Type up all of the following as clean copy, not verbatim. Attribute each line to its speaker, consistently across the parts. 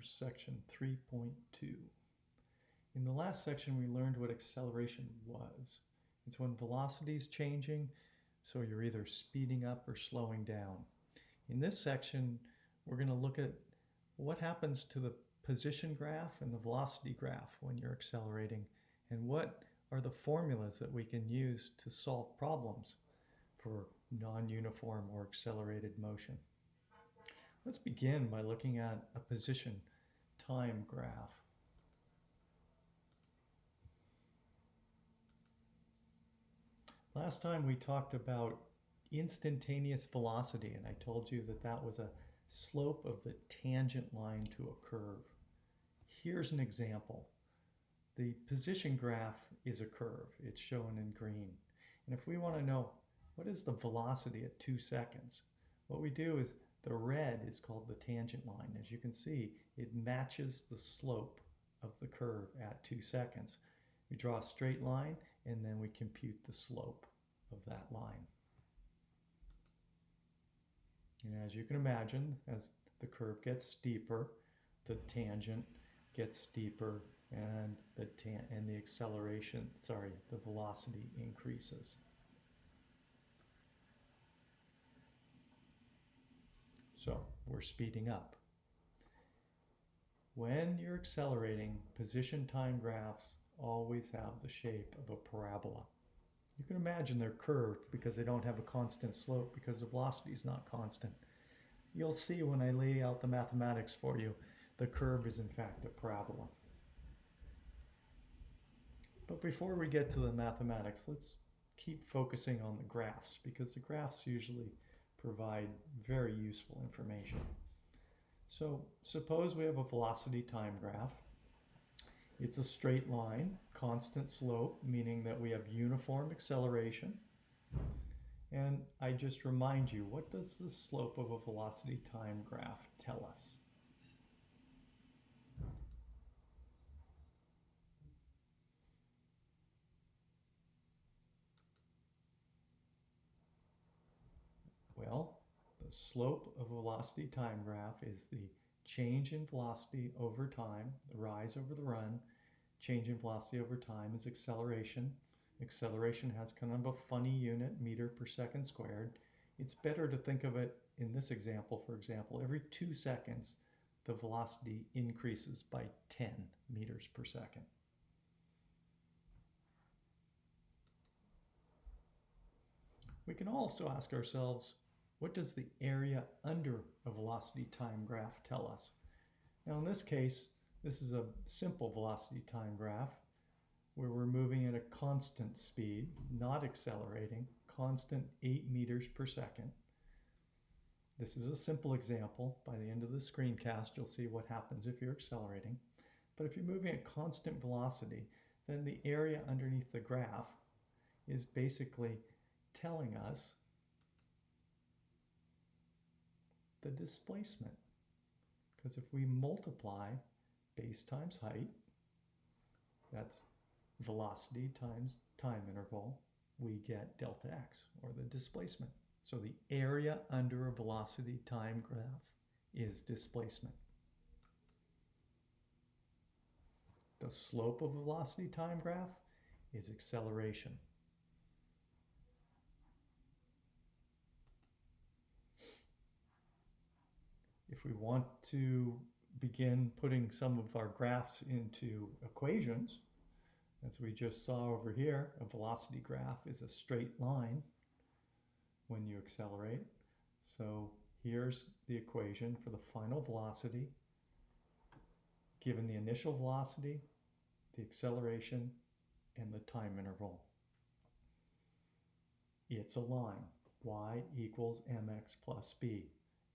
Speaker 1: section 3.2. In the last section, we learned what acceleration was. It's when velocity is changing, so you're either speeding up or slowing down. In this section, we're going to look at what happens to the position graph and the velocity graph when you're accelerating, and what are the formulas that we can use to solve problems for non-uniform or accelerated motion. Let's begin by looking at a position time graph. Last time we talked about instantaneous velocity, and I told you that that was a slope of the tangent line to a curve. Here's an example. The position graph is a curve. It's shown in green. And if we want to know what is the velocity at 2 seconds, what we do is the red is called the tangent line. As you can see, it matches the slope of the curve at 2 seconds. We draw a straight line and then we compute the slope of that line. And as you can imagine, as the curve gets steeper, the tangent gets steeper and the acceleration, the velocity increases. So we're speeding up. When you're accelerating, position time graphs always have the shape of a parabola. You can imagine they're curved because they don't have a constant slope because the velocity is not constant. You'll see when I lay out the mathematics for you, the curve is in fact a parabola. But before we get to the mathematics, let's keep focusing on the graphs because the graphs usually provide very useful information. So suppose we have a velocity time graph. It's a straight line, constant slope, meaning that we have uniform acceleration. And I just remind you, what does the slope of a velocity time graph tell us? Well, the slope of a velocity time graph is the change in velocity over time, the rise over the run. Change in velocity over time is acceleration. Acceleration has kind of a funny unit, meter per second squared. It's better to think of it in this example, for example, every 2 seconds, the velocity increases by 10 meters per second. We can also ask ourselves, what does the area under a velocity time graph tell us? Now in this case, this is a simple velocity time graph where we're moving at a constant speed, not accelerating, constant 8 meters per second. This is a simple example. By the end of the screencast, you'll see what happens if you're accelerating. But if you're moving at constant velocity, then the area underneath the graph is basically telling us the displacement. Because if we multiply base times height, that's velocity times time interval, we get delta x, or the displacement. So the area under a velocity time graph is displacement. The slope of a velocity time graph is acceleration. If we want to begin putting some of our graphs into equations, as we just saw over here, a velocity graph is a straight line when you accelerate. So here's the equation for the final velocity, given the initial velocity, the acceleration, and the time interval. It's a line, y equals mx plus b.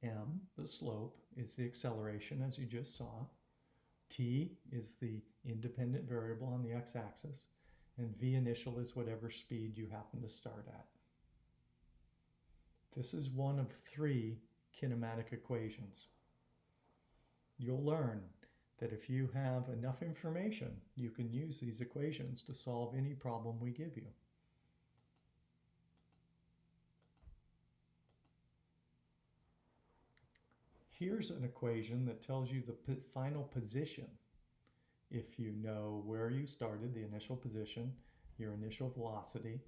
Speaker 1: M, the slope, is the acceleration, as you just saw. T is the independent variable on the x-axis, and v initial is whatever speed you happen to start at. This is one of 3 kinematic equations. You'll learn that if you have enough information, you can use these equations to solve any problem we give you. here's an equation that tells you the final position. If you know where you started, the initial position, your initial velocity,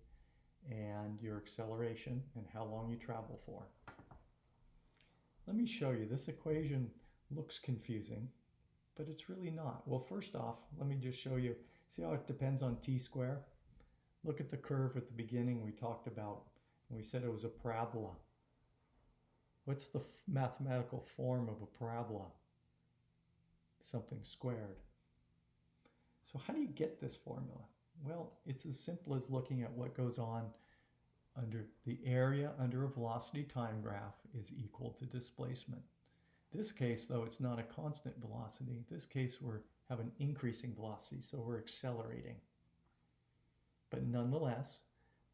Speaker 1: and your acceleration, and how long you travel for. Let me show you. This equation looks confusing, but it's really not. Well, first off, let me just show you. See how it depends on t-square? Look at the curve at the beginning we talked about. We said it was a parabola. What's the mathematical form of a parabola? Something squared. So how do you get this formula? Well, it's as simple as looking at what goes on under the area under a velocity time graph is equal to displacement. This case, though, it's not a constant velocity. This case, we have an increasing velocity, so we're accelerating. But nonetheless,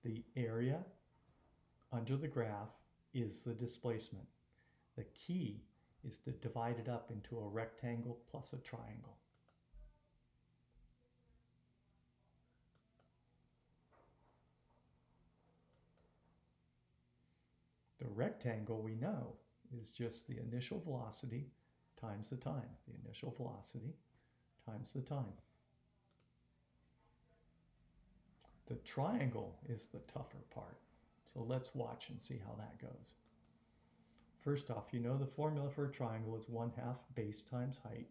Speaker 1: the area under the graph is the displacement. The key is to divide it up into a rectangle plus a triangle. The rectangle, we know, is just the initial velocity times the time. The initial velocity times the time. The triangle is the tougher part. So let's watch and see how that goes. First off, you know the formula for a triangle is 1/2 base times height.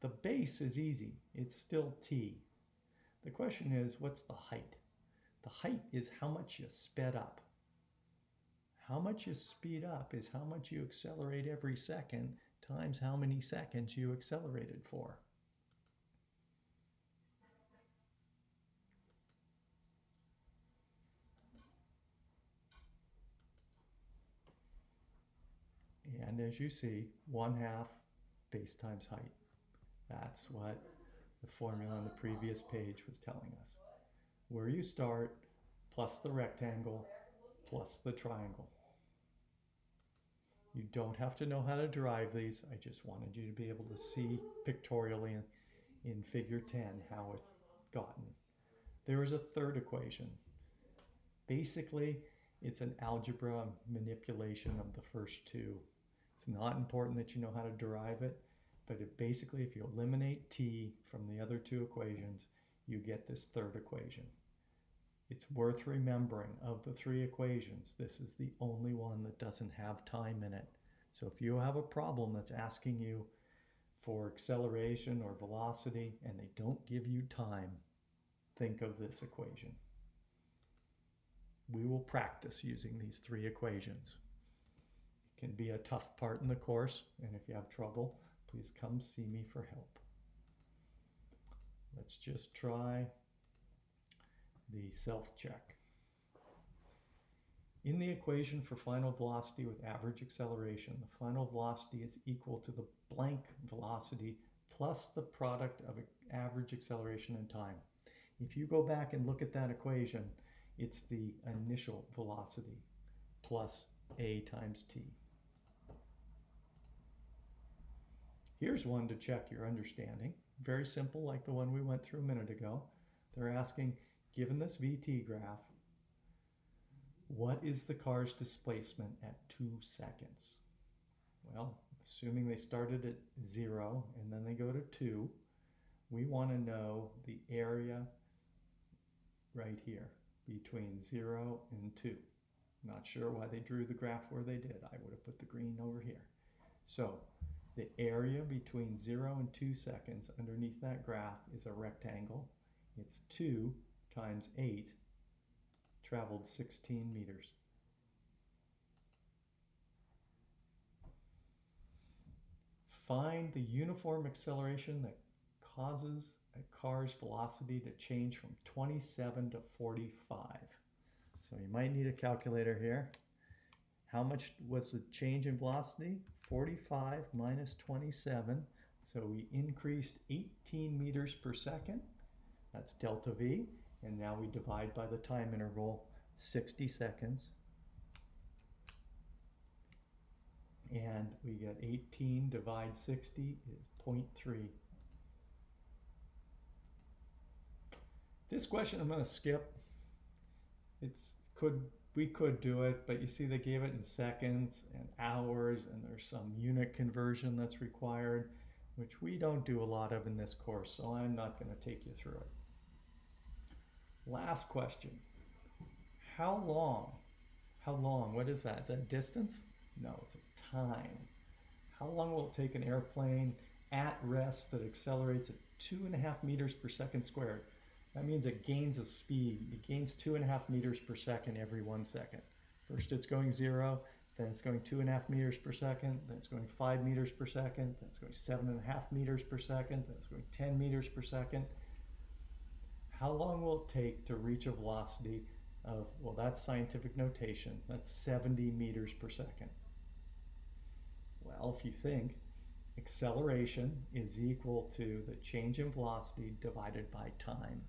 Speaker 1: The base is easy. It's still t. The question is, what's the height? The height is how much you sped up. How much you speed up is how much you accelerate every second times how many seconds you accelerated for. And as you see, 1/2 base times height. That's what the formula on the previous page was telling us. Where you start plus the rectangle plus the triangle. You don't have to know how to derive these. I just wanted you to be able to see pictorially in figure 10 how it's gotten. There is a third equation. Basically, it's an algebra manipulation of the first two. It's not important that you know how to derive it, but basically if you eliminate t from the other two equations, you get this third equation. It's worth remembering, of the three equations, this is the only one that doesn't have time in it. So if you have a problem that's asking you for acceleration or velocity and they don't give you time, think of this equation. We will practice using these three equations. It can be a tough part in the course, and if you have trouble, please come see me for help. Let's just try the self-check. In the equation for final velocity with average acceleration, the final velocity is equal to the blank velocity plus the product of average acceleration and time. If you go back and look at that equation, it's the initial velocity plus a times t. Here's one to check your understanding. Very simple, like the one we went through a minute ago. They're asking, given this VT graph, what is the car's displacement at 2 seconds? Well, assuming they started at 0 and then they go to 2, we want to know the area right here between 0 and 2. Not sure why they drew the graph where they did. I would have put the green over here. So the area between 0 and 2 seconds underneath that graph is a rectangle. It's 2 times 8, traveled 16 meters. Find the uniform acceleration that causes a car's velocity to change from 27 to 45. So you might need a calculator here. How much was the change in velocity? 45 minus 27. So we increased 18 meters per second. That's delta V. And now we divide by the time interval, 60 seconds. And we get 18 divide 60 is 0.3. This question I'm going to skip. It could We could do it, but you see they gave it in seconds and hours, and there's some unit conversion that's required, which we don't do a lot of in this course, so I'm not going to take you through it. Last question. How long? How long? What is that? Is that distance? No, it's a time. How long will it take an airplane at rest that accelerates at 2.5 meters per second squared? That means it gains a speed. It gains 2.5 meters per second every 1 second. First it's going 0, then it's going 2.5 meters per second, then it's going 5 meters per second, then it's going 7.5 meters per second, then it's going 10 meters per second. How long will it take to reach a velocity of, well, that's scientific notation, that's 70 meters per second. Well, if you think, acceleration is equal to the change in velocity divided by time.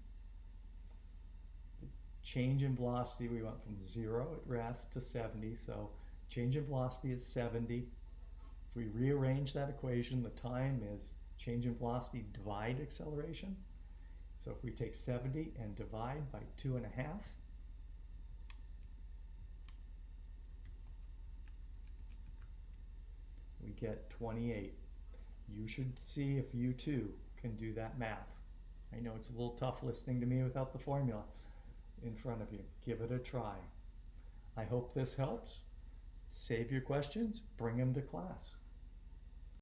Speaker 1: The change in velocity, we went from 0 at rest to 70, so change in velocity is 70. If we rearrange that equation, the time is change in velocity divide acceleration. So if we take 70 and divide by 2.5, we get 28. You should see if you too can do that math. I know it's a little tough listening to me without the formula in front of you. Give it a try. I hope this helps. Save your questions, bring them to class.